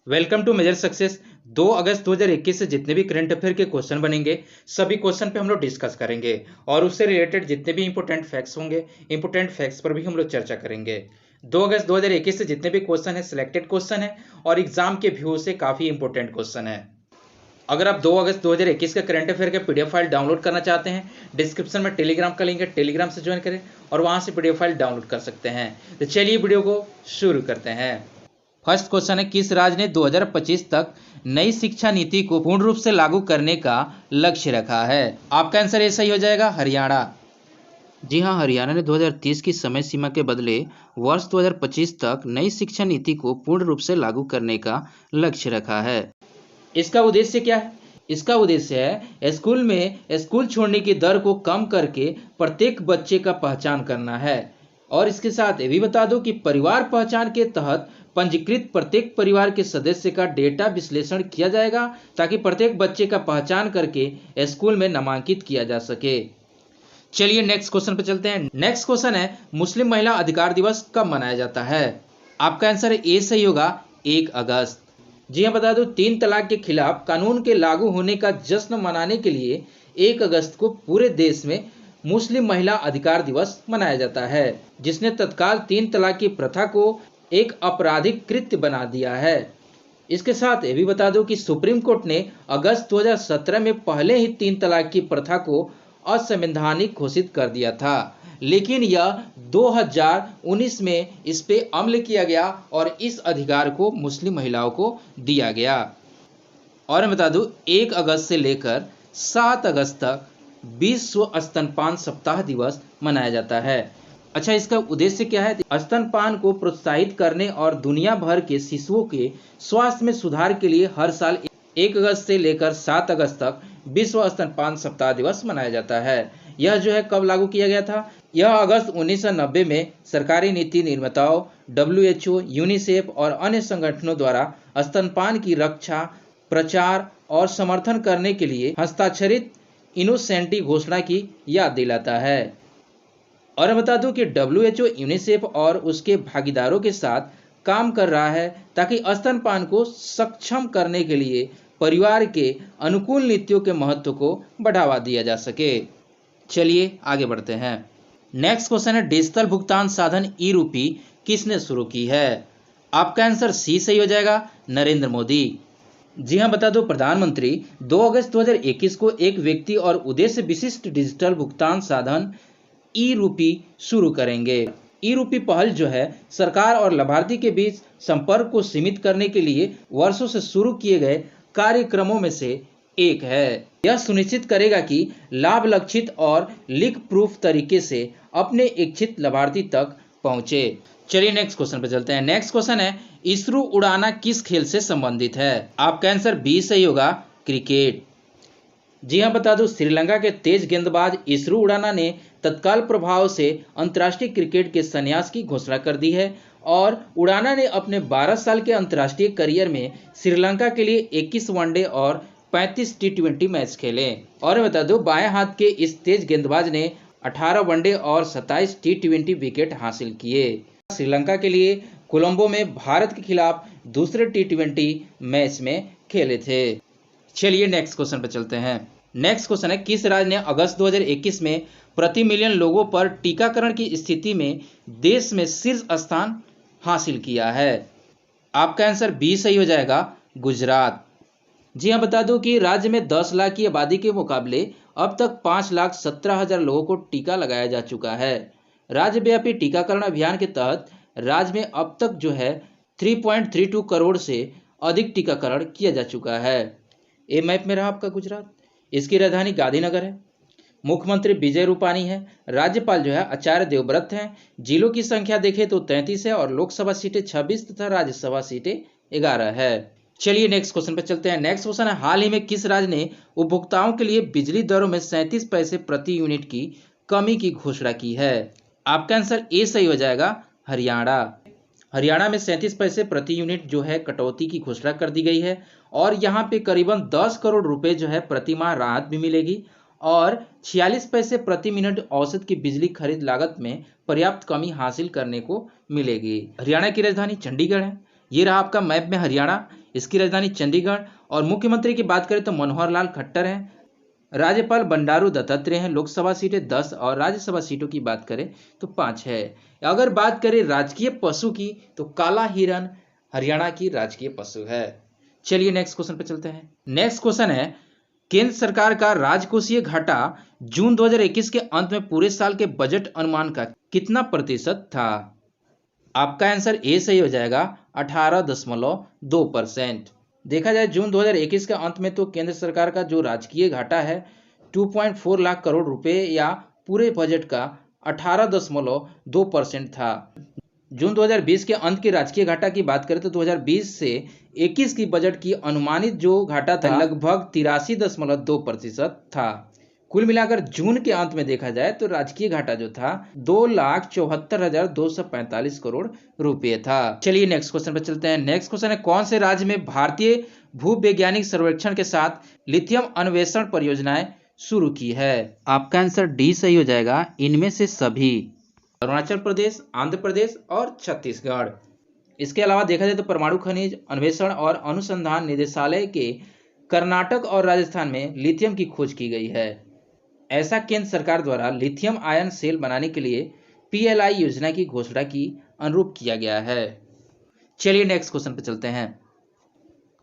Welcome to major success. 2 अगस्त 2021 से जितने भी करंट अफेयर के क्वेश्चन बनेंगे सभी क्वेश्चन पे हम लोग डिस्कस करेंगे और उससे रिलेटेड जितने भी इंपॉर्टेंट फैक्ट्स होंगे इंपॉर्टेंट फैक्ट्स पर भी हम लोग चर्चा करेंगे। 2 अगस्त 2021 से जितने भी क्वेश्चन है सिलेक्टेड क्वेश्चन है और एग्जाम के व्यू से काफी इंपॉर्टेंट क्वेश्चन है। अगर आप 2 अगस्त 2021 का करंट अफेयर का पीडीएफ फाइल डाउनलोड करना चाहते हैं, डिस्क्रिप्शन में टेलीग्राम का लिंक है, टेलीग्राम से ज्वाइन करें और वहां से पीडीएफ फाइल डाउनलोड कर सकते हैं। तो चलिए वीडियो को शुरू करते हैं। फर्स्ट क्वेश्चन है, किस राज्य ने 2025 तक नई शिक्षा नीति को पूर्ण रूप से लागू करने का लक्ष्य रखा है? आपका आंसर ये सही हो जाएगा, हरियाणा। जी हाँ, हरियाणा ने 2030 की समय सीमा के बदले वर्ष 2025 तक नई शिक्षा नीति को पूर्ण रूप से लागू करने का लक्ष्य रखा है। इसका उद्देश्य क्या है? इसका उद्देश्य है स्कूल में स्कूल छोड़ने की दर को कम करके प्रत्येक बच्चे का पहचान करना है। और इसके साथ ये भी बता दो कि परिवार पहचान के तहत पंजीकृत प्रत्येक परिवार के सदस्य का डेटा विश्लेषण किया जाएगा ताकि प्रत्येक बच्चे का पहचान करके स्कूल में नामांकित किया जा सके। चलिए नेक्स्ट क्वेश्चन पे चलते हैं। नेक्स्ट क्वेश्चन है, मुस्लिम महिला अधिकार दिवस कब मनाया जाता है? आपका आंसर ए सही होगा, 1 अगस्त। जी हाँ, बता दो 3 तलाक के खिलाफ कानून के लागू होने का जश्न मनाने के लिए 1 अगस्त को पूरे देश में मुस्लिम महिला अधिकार दिवस मनाया जाता है, जिसने तत्काल 3 तलाक की प्रथा को एक आपराधिक कृत्य बना दिया है। इसके साथ ये भी बता दो कि सुप्रीम कोर्ट ने अगस्त 2017 में पहले ही 3 तलाक की प्रथा को असंवैधानिक घोषित कर दिया था, लेकिन यह 2019 में इस पे अमल किया गया और इस अधिकार को मुस्लिम महिलाओं को दिया गया। और मैं बता दूं 1 अगस्त से लेकर 7 अगस्त तक विश्व स्तनपान सप्ताह दिवस मनाया जाता है। अच्छा, इसका उद्देश्य क्या है? स्तनपान को प्रोत्साहित करने और दुनिया भर के शिशुओं के स्वास्थ्य में सुधार के लिए हर साल 1 अगस्त से लेकर 7 अगस्त तक विश्व स्तनपान सप्ताह दिवस मनाया जाता है। यह जो है कब लागू किया गया था? यह अगस्त 1990 में सरकारी नीति निर्माताओं, WHO, यूनिसेफ और अन्य संगठनों द्वारा स्तनपान की रक्षा, प्रचार और समर्थन करने के लिए हस्ताक्षरित इनोसेंटी घोषणा की याद दिलाता है। और बता दूं कि WHO, यूनिसेफ और उसके भागीदारों के साथ काम कर रहा है ताकि स्तनपान को सक्षम करने के लिए परिवार के अनुकूल नीतियों के महत्व को बढ़ावा दिया जा सके। चलिए आगे बढ़ते हैं। नेक्स्ट क्वेश्चन है, डिजिटल भुगतान साधन ई रूपी किसने शुरू की है? आपका आंसर सी सही हो जाएगा, नरेंद्र मोदी। जी हाँ, बता दो प्रधानमंत्री 2 अगस्त 2021 को एक व्यक्ति और उद्देश्य विशिष्ट डिजिटल भुगतान साधन ई रूपी शुरू करेंगे। ई रूपी पहल जो है सरकार और लाभार्थी के बीच संपर्क को सीमित करने के लिए वर्षों से शुरू किए गए कार्यक्रमों में से एक है। यह सुनिश्चित करेगा कि लाभ लक्षित और लीक प्रूफ तरीके से अपने इच्छित लाभार्थी तक पहुंचे। चलिए नेक्स्ट क्वेश्चन पे चलते हैं। नेक्स्ट क्वेश्चन है, इसरो उड़ाना किस खेल से संबंधित है? आपका आंसर बी सही होगा, क्रिकेट। जी हाँ, बता दूं श्रीलंका के तेज गेंदबाज इसरो उड़ाना ने तत्काल प्रभाव से अंतर्राष्ट्रीय क्रिकेट के संन्यास की घोषणा कर दी है। और उड़ाना ने अपने 12 साल के अंतर्राष्ट्रीय करियर में श्रीलंका के लिए 21 वनडे और 35 T20 मैच खेले। और बता दो बाएं हाथ के इस तेज गेंदबाज ने 18 वनडे और 27 T20 विकेट हासिल किए। श्रीलंका के लिए कोलंबो में भारत के खिलाफ दूसरे T20 मैच में खेले थे। चलिए नेक्स्ट क्वेश्चन पर चलते हैं। नेक्स्ट क्वेश्चन है, किस राज्य ने अगस्त 2021 में प्रति मिलियन लोगों पर टीकाकरण की स्थिति में देश में शीर्ष स्थान हासिल किया है? आपका आंसर बी सही हो जाएगा, गुजरात। जी हाँ, बता दूं कि राज्य में 10 लाख की आबादी के मुकाबले अब तक 5,17,000 लोगों को टीका लगाया जा चुका है। राज्यव्यापी टीकाकरण अभियान के तहत राज्य में अब तक जो है 3.32 करोड़ से अधिक टीकाकरण किया जा चुका है। ये मैप में रहा आपका गुजरात। इसकी राजधानी गांधीनगर है। मुख्यमंत्री विजय रूपानी है। राज्यपाल जो है आचार्य देवव्रत हैं। जिलों की संख्या देखें तो 33 है और लोकसभा सीटें 26 तथा राज्यसभा सीटें 11 है। चलिए नेक्स्ट क्वेश्चन पे चलते हैं। नेक्स्ट क्वेश्चन है, हाल ही में किस राज्य ने उपभोक्ताओं के लिए बिजली दरों में 37 पैसे प्रति यूनिट की कमी की घोषणा की है? आपका आंसर ए सही हो जाएगा, हरियाणा। हरियाणा में 37 पैसे प्रति यूनिट जो है कटौती की घोषणा कर दी गई है और यहाँ पे करीबन 10 करोड़ रुपए जो है प्रति माह राहत भी मिलेगी और 46 पैसे प्रति मिनट औसत की बिजली खरीद लागत में पर्याप्त कमी हासिल करने को मिलेगी। हरियाणा की राजधानी चंडीगढ़ है। ये रहा आपका मैप में हरियाणा। इसकी राजधानी चंडीगढ़। और मुख्यमंत्री की बात करें तो मनोहर लाल खट्टर हैं। राज्यपाल बंडारू दत्तात्रेय हैं। लोकसभा सीटें 10 और राज्यसभा सीटों की बात करें तो 5 है। अगर बात करें राजकीय पशु की तो काला हिरन हरियाणा की राजकीय पशु है। चलिए नेक्स्ट क्वेश्चन पे चलते हैं। नेक्स्ट क्वेश्चन है, केंद्र सरकार का राजकोषीय घाटा जून 2021 के अंत में पूरे साल के बजट अनुमान का कितना प्रतिशत था? आपका आंसर ए सही हो जाएगा, 18.2%। देखा जाए जून 2021 के अंत में तो केंद्र सरकार का जो राजकीय घाटा है 2.4 लाख करोड़ रुपए या पूरे बजट का 18.2% था। जून 2020 के अंत के राजकीय घाटा की बात करें तो 2020 से 21 की बजट की अनुमानित जो घाटा था लगभग 83.2% था। कुल मिलाकर जून के अंत में देखा जाए तो राजकीय घाटा जो था 2,74,245 करोड़ रुपए था। चलिए नेक्स्ट क्वेश्चन पर चलते हैं। नेक्स्ट क्वेश्चन है, कौन से राज्य में भारतीय भूवैज्ञानिक सर्वेक्षण के साथ लिथियम अन्वेषण परियोजनाएं शुरू की है? आपका आंसर डी सही हो जाएगा, इनमें से सभी। अरुणाचल प्रदेश, आंध्र प्रदेश और छत्तीसगढ़। इसके अलावा देखा जाए तो परमाणु खनिज अन्वेषण और अनुसंधान निदेशालय के कर्नाटक और राजस्थान में लिथियम की खोज की गई है। ऐसा केंद्र सरकार द्वारा लिथियम आयन सेल बनाने के लिए PLI योजना की घोषणा की अनुरूप किया गया है। चलिए नेक्स्ट क्वेश्चन पर चलते हैं।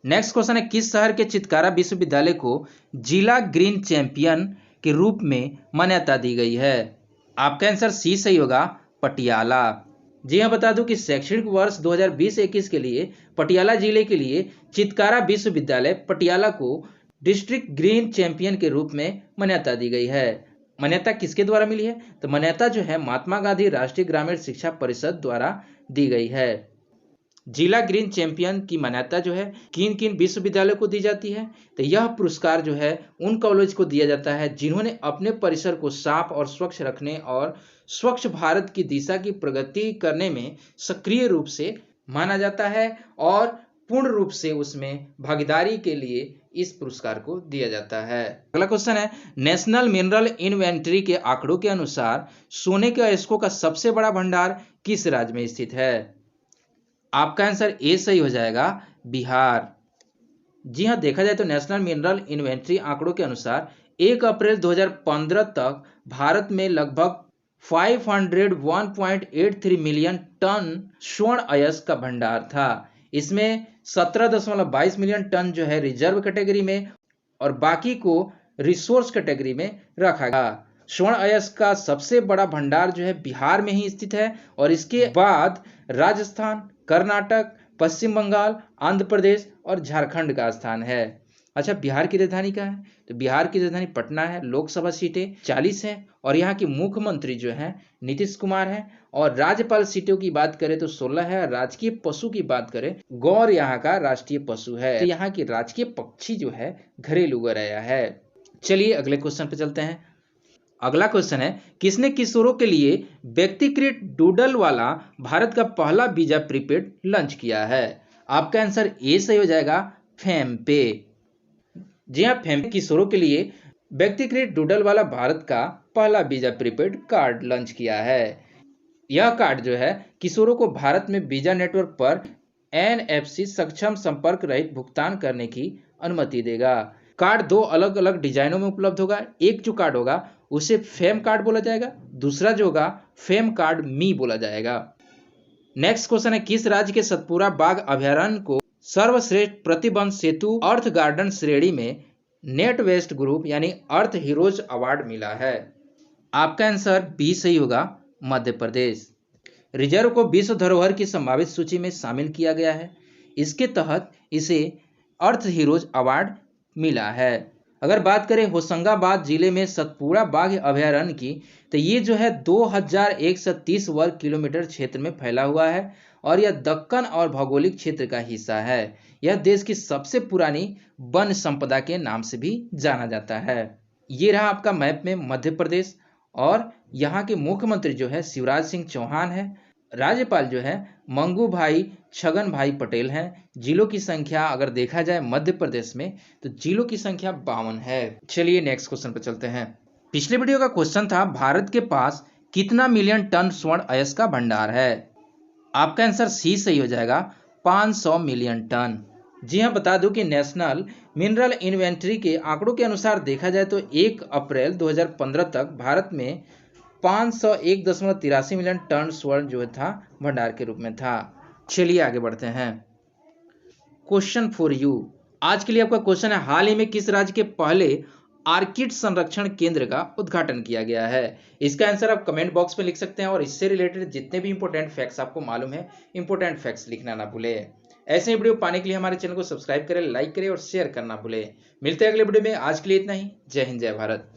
नेक्स्ट क्वेश्चन है, किस शहर के चितकारा विश्वविद्यालय को जिला ग्रीन चैंपियन के रूप में मान्यता दी गई है? आपका आंसर सी सही होगा, पटियाला। जी हाँ, बता दूं कि शैक्षणिक वर्ष 2020-21 के लिए पटियाला जिले के लिए चितकारा विश्वविद्यालय पटियाला को डिस्ट्रिक्ट ग्रीन चैंपियन के रूप में मान्यता दी गई है। मान्यता किसके द्वारा मिली है? तो मान्यता जो है महात्मा गांधी राष्ट्रीय ग्रामीण शिक्षा परिषद द्वारा दी गई है। जिला ग्रीन चैंपियन की मान्यता जो है किन किन विश्वविद्यालयों को दी जाती है? तो यह पुरस्कार जो है उन कॉलेज को दिया जाता है जिन्होंने अपने परिसर को साफ और स्वच्छ रखने और स्वच्छ भारत की दिशा की प्रगति करने में सक्रिय रूप से माना जाता है और पूर्ण रूप से उसमें भागीदारी के लिए इस पुरस्कार को दिया जाता है। अगला क्वेश्चन है, नेशनल मिनरल इन्वेंटरी के आंकड़ों के अनुसार सोने के अयस्कों का सबसे बड़ा भंडार किस राज्य में स्थित है? आपका आंसर ए सही हो जाएगा, बिहार। जी हाँ, देखा जाए तो नेशनल मिनरल इन्वेंटरी आंकड़ों के अनुसार 1 अप्रैल 2015 तक भारत में लगभग 501.83 मिलियन टन स्वर्ण अयस्क का भंडार था। इसमें 17.22 मिलियन टन जो है रिजर्व कैटेगरी में और बाकी को रिसोर्स कैटेगरी में रखा गया। स्वर्ण अयस्क का सबसे बड़ा भंडार जो है बिहार में ही स्थित है और इसके बाद राजस्थान, कर्नाटक, पश्चिम बंगाल, आंध्र प्रदेश और झारखंड का स्थान है। अच्छा, बिहार की राजधानी क्या है? तो बिहार की राजधानी पटना है। लोकसभा सीटें 40 है और यहाँ के मुख्यमंत्री जो है नीतीश कुमार है। और राज्यपाल सीटों की बात करें तो 16 है। राजकीय पशु की बात करें, गौर यहाँ का राष्ट्रीय पशु है। तो यहाँ की राजकीय पक्षी जो है घरेलू गौरैया है। चलिए अगले क्वेश्चन पे चलते हैं। अगला क्वेश्चन है, किसने किशोरों के लिए व्यक्तिकृत डूडल वाला भारत का पहला वीजा प्रीपेड लॉन्च किया है? आपका आंसर ए सही हो जाएगा, फेम पे। जी हाँ, फेम किशोरों के लिए व्यक्तिकृत डूडल वाला भारत का पहला वीजा प्रीपेड कार्ड लॉन्च किया है। यह कार्ड जो है किशोरों को भारत में वीजा नेटवर्क पर NFC सक्षम संपर्क रहित भुगतान करने की अनुमति देगा। कार्ड 2 अलग अलग डिजाइनों में उपलब्ध होगा। एक जो कार्ड होगा उसे फेम कार्ड बोला जाएगा, दूसरा जो होगा फेम कार्ड मी बोला जाएगा। नेक्स्ट क्वेश्चन है, किस राज्य के सतपुरा बाघ अभयारण्य को सर्वश्रेष्ठ प्रतिबंध सेतु अर्थ गार्डन श्रेणी में नेट वेस्ट ग्रुप यानी अर्थ हीरोज अवार्ड मिला है? आपका आंसर बी सही होगा, मध्य प्रदेश। रिजर्व को विश्व धरोहर की संभावित सूची में शामिल किया गया है। इसके तहत इसे अर्थ हीरोज अवार्ड मिला है। अगर बात करें होशंगाबाद जिले में सतपुरा बाघ अभयारण्य की, तो ये जो है 2130 वर्ग किलोमीटर क्षेत्र में फैला हुआ है और यह दक्कन और भौगोलिक क्षेत्र का हिस्सा है। यह देश की सबसे पुरानी वन संपदा के नाम से भी जाना जाता है। ये रहा आपका मैप में मध्य प्रदेश और यहाँ के मुख्यमंत्री जो है शिवराज सिंह चौहान है। राज्यपाल जो है मंगू भाई छगन भाई पटेल हैं। जिलों की संख्या अगर देखा जाए मध्य प्रदेश में तो जिलों की संख्या 52 है। चलिए नेक्स्ट क्वेश्चन पर चलते हैं। पिछले वीडियो का क्वेश्चन था, भारत के पास कितना मिलियन टन स्वर्ण अयस्क का भंडार है? आपका आंसर सी सही हो जाएगा, 500 मिलियन टन। जी हाँ, बता दूं कि नेशनल मिनरल इन्वेंटरी के आंकड़ों के अनुसार देखा जाए तो 1 अप्रैल 2015 तक भारत में 501.83 मिलियन टन स्वर्ण जो था भंडार के रूप में था। चलिए आगे बढ़ते हैं। क्वेश्चन फॉर यू, आज के लिए आपका क्वेश्चन है, हाल ही में किस राज्य के पहले आर्किड संरक्षण केंद्र का उद्घाटन किया गया है? इसका आंसर आप कमेंट बॉक्स में लिख सकते हैं और इससे रिलेटेड जितने भी इंपॉर्टेंट फैक्ट्स आपको मालूम है, इंपॉर्टेंट फैक्ट्स लिखना ना भूले। ऐसे ही वीडियो पाने के लिए हमारे चैनल को सब्सक्राइब करें, लाइक करें और शेयर करना भूले। मिलते हैं अगले वीडियो में, आज के लिए इतना ही। जय हिंद, जय भारत।